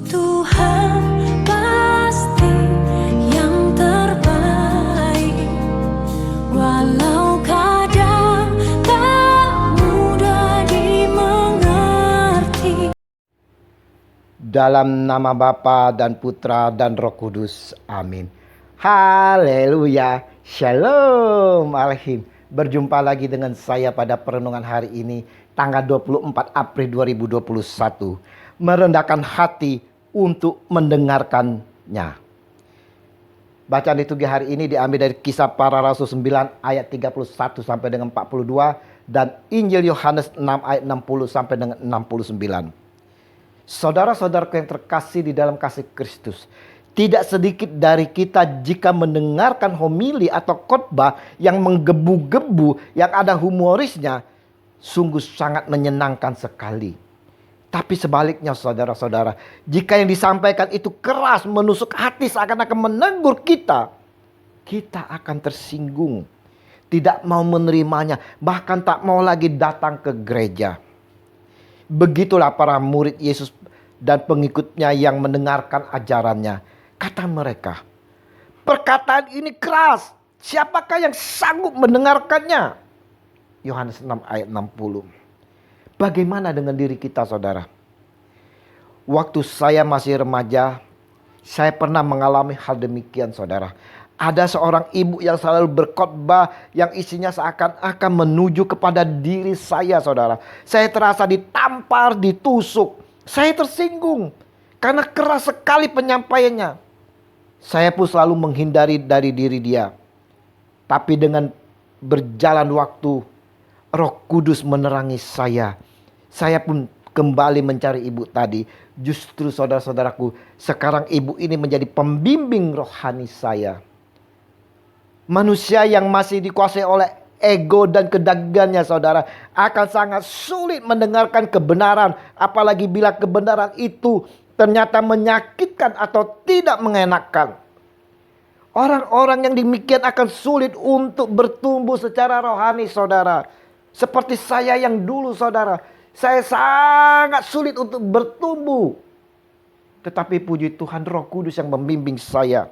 Tuhan pasti yang terbaik, walau kadang tak mudah dimengerti. Dalam nama Bapa dan Putra dan Roh Kudus. Amin. Haleluya. Shalom Alaikum. Berjumpa lagi dengan saya pada perenungan hari ini, tanggal 24 April 2021. Merendahkan hati untuk mendengarkannya. Bacaan liturgi hari ini diambil dari Kisah Para Rasul 9 ayat 31 sampai dengan 42 dan Injil Yohanes 6 ayat 60 sampai dengan 69. Saudara-saudaraku yang terkasih di dalam kasih Kristus, tidak sedikit dari kita jika mendengarkan homili atau khotbah yang menggebu-gebu, yang ada humorisnya, sungguh sangat menyenangkan sekali. Tapi sebaliknya saudara-saudara, jika yang disampaikan itu keras, menusuk hati, seakan-akan menegur kita, kita akan tersinggung, tidak mau menerimanya, bahkan tak mau lagi datang ke gereja. Begitulah para murid Yesus dan pengikutnya yang mendengarkan ajarannya. Kata mereka, perkataan ini keras, siapakah yang sanggup mendengarkannya? Yohanes 6 ayat 60. Bagaimana dengan diri kita, saudara? Waktu saya masih remaja, saya pernah mengalami hal demikian, saudara. Ada seorang ibu yang selalu berkhotbah yang isinya seakan-akan menuju kepada diri saya, saudara. Saya terasa ditampar, ditusuk. Saya tersinggung karena keras sekali penyampaiannya. Saya pun selalu menghindari dari diri dia. Tapi dengan berjalan waktu, Roh Kudus menerangi saya. Saya pun kembali mencari ibu tadi. Justru saudara-saudaraku, sekarang ibu ini menjadi pembimbing rohani saya. Manusia yang masih dikuasai oleh ego dan kedagingannya, saudara, akan sangat sulit mendengarkan kebenaran. Apalagi bila kebenaran itu ternyata menyakitkan atau tidak mengenakan. Orang-orang yang demikian akan sulit untuk bertumbuh secara rohani, saudara. Seperti saya yang dulu, saudara. Saya sangat sulit untuk bertumbuh. Tetapi puji Tuhan, Roh Kudus yang membimbing saya.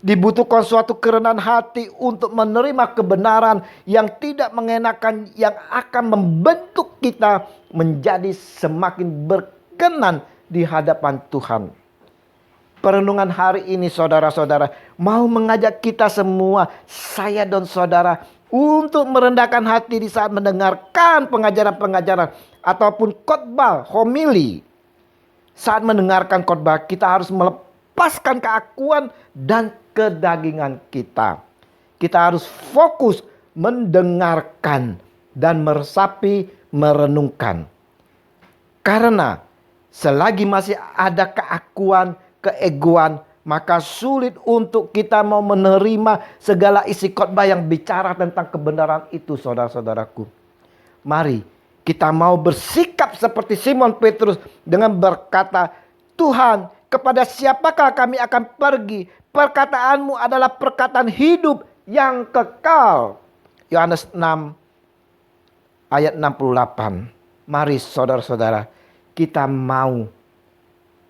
Dibutuhkan suatu kerendahan hati untuk menerima kebenaran yang tidak mengenakan, yang akan membentuk kita menjadi semakin berkenan di hadapan Tuhan. Perenungan hari ini, saudara-saudara, mau mengajak kita semua, saya dan saudara, untuk merendahkan hati di saat mendengarkan pengajaran-pengajaran ataupun khotbah, homili. Saat mendengarkan khotbah, kita harus melepaskan keakuan dan kedagingan kita. Kita harus fokus mendengarkan dan meresapi, merenungkan. Karena selagi masih ada keakuan, keegoan, maka sulit untuk kita mau menerima segala isi khotbah yang bicara tentang kebenaran itu, saudara-saudaraku. Mari kita mau bersikap seperti Simon Petrus dengan berkata, Tuhan, kepada siapakah kami akan pergi? Perkataanmu adalah perkataan hidup yang kekal. Yohanes 6 ayat 68. Mari saudara-saudara, kita mau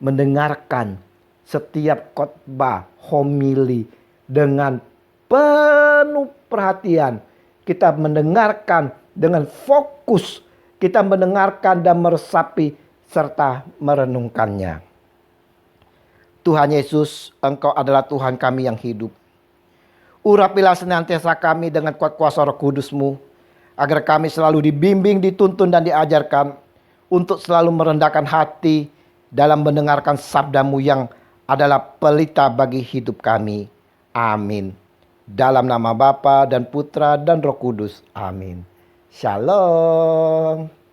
mendengarkan setiap khotbah, homili dengan penuh perhatian. Kita mendengarkan dengan fokus. Kita mendengarkan dan meresapi serta merenungkannya. Tuhan Yesus, Engkau adalah Tuhan kami yang hidup. Urapilah senantiasa kami dengan kuat kuasa Roh Kudus-Mu, agar kami selalu dibimbing, dituntun dan diajarkan untuk selalu merendahkan hati dalam mendengarkan sabda-Mu yang adalah pelita bagi hidup kami. Amin. Dalam nama Bapa dan Putra dan Roh Kudus. Amin. Shalom.